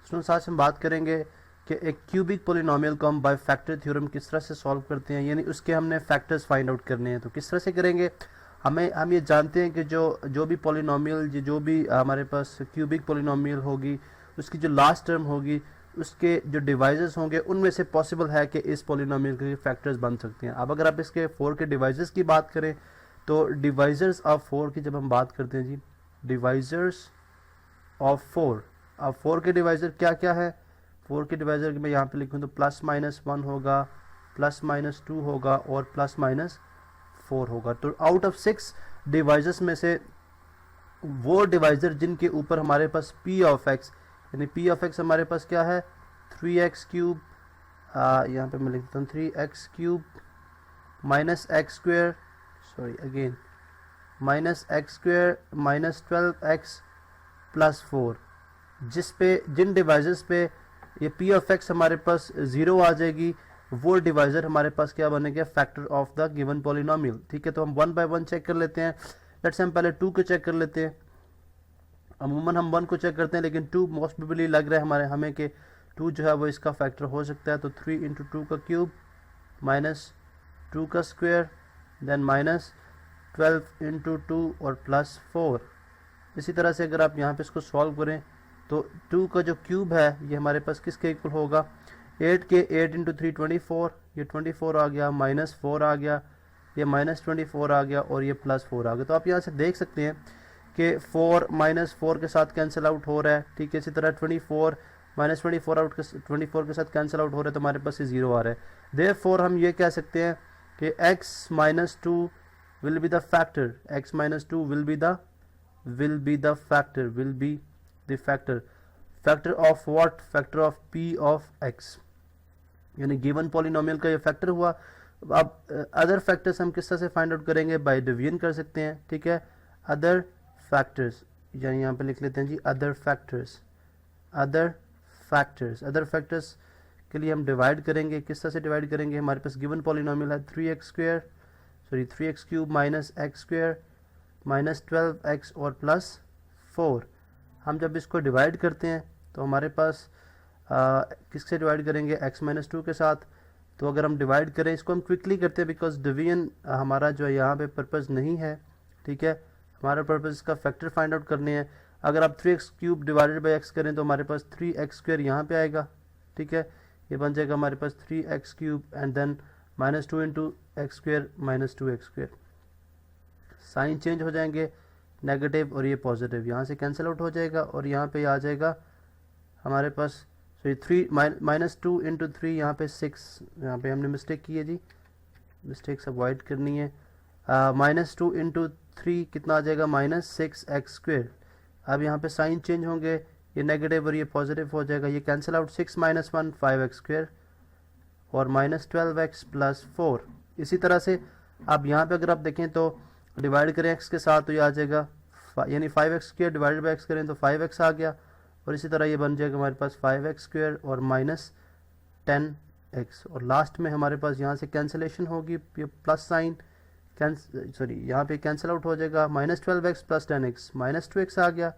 Students आज हम बात करेंगे कि एक क्यूबिक पोलिनोमियल को हम बाय फैक्टर थ्योरम किस तरह से सॉल्व करते हैं, यानी उसके हमने फैक्टर्स फाइंड आउट करने हैं। तो किस तरह से करेंगे, हम ये जानते हैं कि जो भी पोलिनोमियल जो भी हमारे पास क्यूबिक पोलिनोमियल होगी उसकी जो लास्ट टर्म होगी उसके जो डिवाइजर्स होंगे उनमें से पॉसिबल है कि इस पोलिनोमियल के फैक्टर्स बन सकते हैं। अब अगर आप इसके 4 के डिवाइजर्स की बात करें तो डिवाइजर्स ऑफ 4 की जब हम बात करते हैं जी, डिवाइजर्स ऑफ 4, अब 4 के डिवाइजर क्या क्या है, 4 के डिवाइजर मैं यहाँ पे लिखूँ तो प्लस माइनस 1 होगा, प्लस माइनस 2 होगा और प्लस माइनस 4 होगा। तो आउट ऑफ 6 डिवाइजर्स में से वो डिवाइजर जिनके ऊपर हमारे पास p ऑफ x, यानी p ऑफ x हमारे पास क्या है 3x क्यूब, यहाँ पे मैं लिखता हूँ 3x cube minus x square, sorry again minus x square minus 12x plus 4, जिन डिवाइजर्स पे ये p ऑफ x हमारे पास 0 आ जाएगी वो डिवाइजर हमारे पास क्या बनेगा, factor of the given polynomial. ठीक है, तो हम 1 बाय 1 चेक कर लेते हैं। लेट्स हम पहले 2 को चेक कर लेते हैं। अमूमन हम 1 को चेक करते हैं लेकिन 2 मोस्ट प्रोबेबली लग रहा है हमें कि 2 जो है वो इसका फैक्टर हो सकता है। तो 3 इंटू 2 का क्यूब माइनस 2 का स्क्वायर देन माइनस 12 इंटू 2 और प्लस 4। इसी तरह से अगर आप यहाँ पे इसको सॉल्व करें तो 2 का जो क्यूब है ये हमारे पास किसके इक्वल होगा, 8 के 8 इंटू 3 24, ये 24 आ गया, माइनस 4 आ गया, ये माइनस 24 आ गया और ये प्लस 4 आ गया। तो आप यहाँ से देख सकते हैं कि 4 माइनस 4 के साथ कैंसिल आउट हो रहा है। ठीक है, इसी तरह 24 माइनस 24 के साथ कैंसिल आउट हो रहा है तो हमारे पास ये 0 आ रहा है। देयरफॉर हम ये कह सकते हैं कि x minus 2 will be the factor, x minus 2 will be the factor of what, factor of p of x, यानी गिवन पॉलिनोमियल का ये फैक्टर हुआ। अब अदर फैक्टर्स हम किस तरह से फाइंड आउट करेंगे, बाय डिवीजन कर सकते हैं। ठीक है, अदर फैक्टर्स, यानी यहाँ पे लिख लेते हैं जी अदर फैक्टर्स के लिए हम डिवाइड करेंगे। किस तरह से डिवाइड करेंगे, हमारे पास गिवन पॉलिनोमियल है 3x cube minus x square minus 12x और प्लस 4। हम जब इसको डिवाइड करते हैं तो हमारे पास किससे डिवाइड करेंगे, x माइनस 2 के साथ। तो अगर हम डिवाइड करें, इसको हम क्विकली करते हैं बिकॉज डिवीजन हमारा जो है यहाँ पे पर्पज़ नहीं है। ठीक है, हमारा पर्पज़ इसका फैक्टर फाइंड आउट करने हैं। अगर आप 3x cube divided by x करें तो हमारे पास 3x स्क्वेयर यहाँ पे आएगा। ठीक है, ये बन जाएगा हमारे पास 3x cube and then minus 2 into X square minus 2x square. Sign change हो जाएंगे, नेगेटिव और ये पॉजिटिव यहाँ से कैंसिल आउट हो जाएगा और यहाँ पे आ जाएगा हमारे पास, सॉरी 3 माइनस 2 इंटू 3 यहाँ पे 6, यहाँ पे हमने मिस्टेक की है जी, मिस्टेक्स अवॉइड करनी है। माइनस 2 इंटू 3 कितना आ जाएगा, माइनस 6x स्क्वेयर। अब यहाँ पे साइन चेंज होंगे, ये नेगेटिव और ये पॉजिटिव हो जाएगा, ये cancel out, 6 minus 1 5x square और माइनस 12x प्लस 4। इसी तरह से अब यहाँ पे अगर आप देखें तो डिवाइड करें x के साथ तो ये आ जाएगा, यानी 5x square divided by x करें तो 5x आ गया और इसी तरह ये बन जाएगा हमारे पास 5x स्क्वेयर और माइनस 10x और लास्ट में हमारे पास यहाँ से कैंसिलेशन होगी, ये प्लस साइन सॉरी यहाँ पे कैंसिल आउट हो जाएगा, minus 12x plus 10x minus 2x आ गया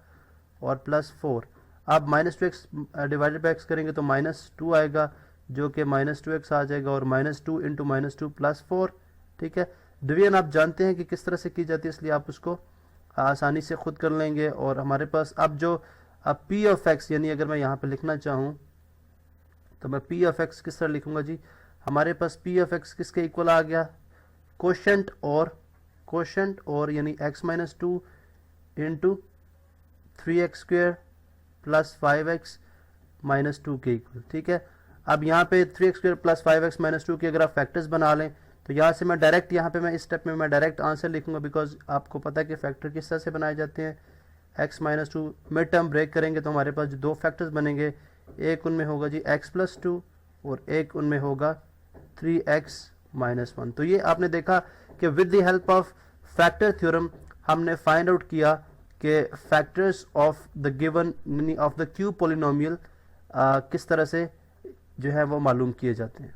और प्लस 4। अब minus 2x divided by x करेंगे तो माइनस 2 आएगा जो कि माइनस 2x आ जाएगा और माइनस 2 इंटू माइनस 2 प्लस 4। ठीक है, डिवीजन आप जानते हैं कि किस तरह से की जाती है, इसलिए आप उसको आसानी से खुद कर लेंगे। और हमारे पास अब p ऑफ x, यानी अगर मैं यहाँ पे लिखना चाहूँ तो मैं p ऑफ x किस तरह लिखूंगा जी, हमारे पास p ऑफ x किसके इक्वल आ गया, कोशेंट और यानी x minus 2 into 3x square plus 5x minus 2 के इक्वल। ठीक है, अब यहाँ पे 3x square plus 5x minus 2 के अगर आप फैक्टर्स बना लें तो यहाँ से मैं डायरेक्ट इस स्टेप में मैं डायरेक्ट आंसर लिखूंगा बिकॉज आपको पता है कि फैक्टर किस तरह से बनाए जाते हैं। x minus 2 mid term break करेंगे तो हमारे पास जो 2 फैक्टर्स बनेंगे, एक उनमें होगा जी x प्लस 2 और एक उनमें होगा 3x माइनस 1। तो ये आपने देखा कि with the help of factor theorem हमने फाइंड आउट किया कि फैक्टर्स ऑफ द गिवन यानी ऑफ द क्यूब पॉलिनोमियल किस तरह से जो है वो मालूम किए जाते हैं।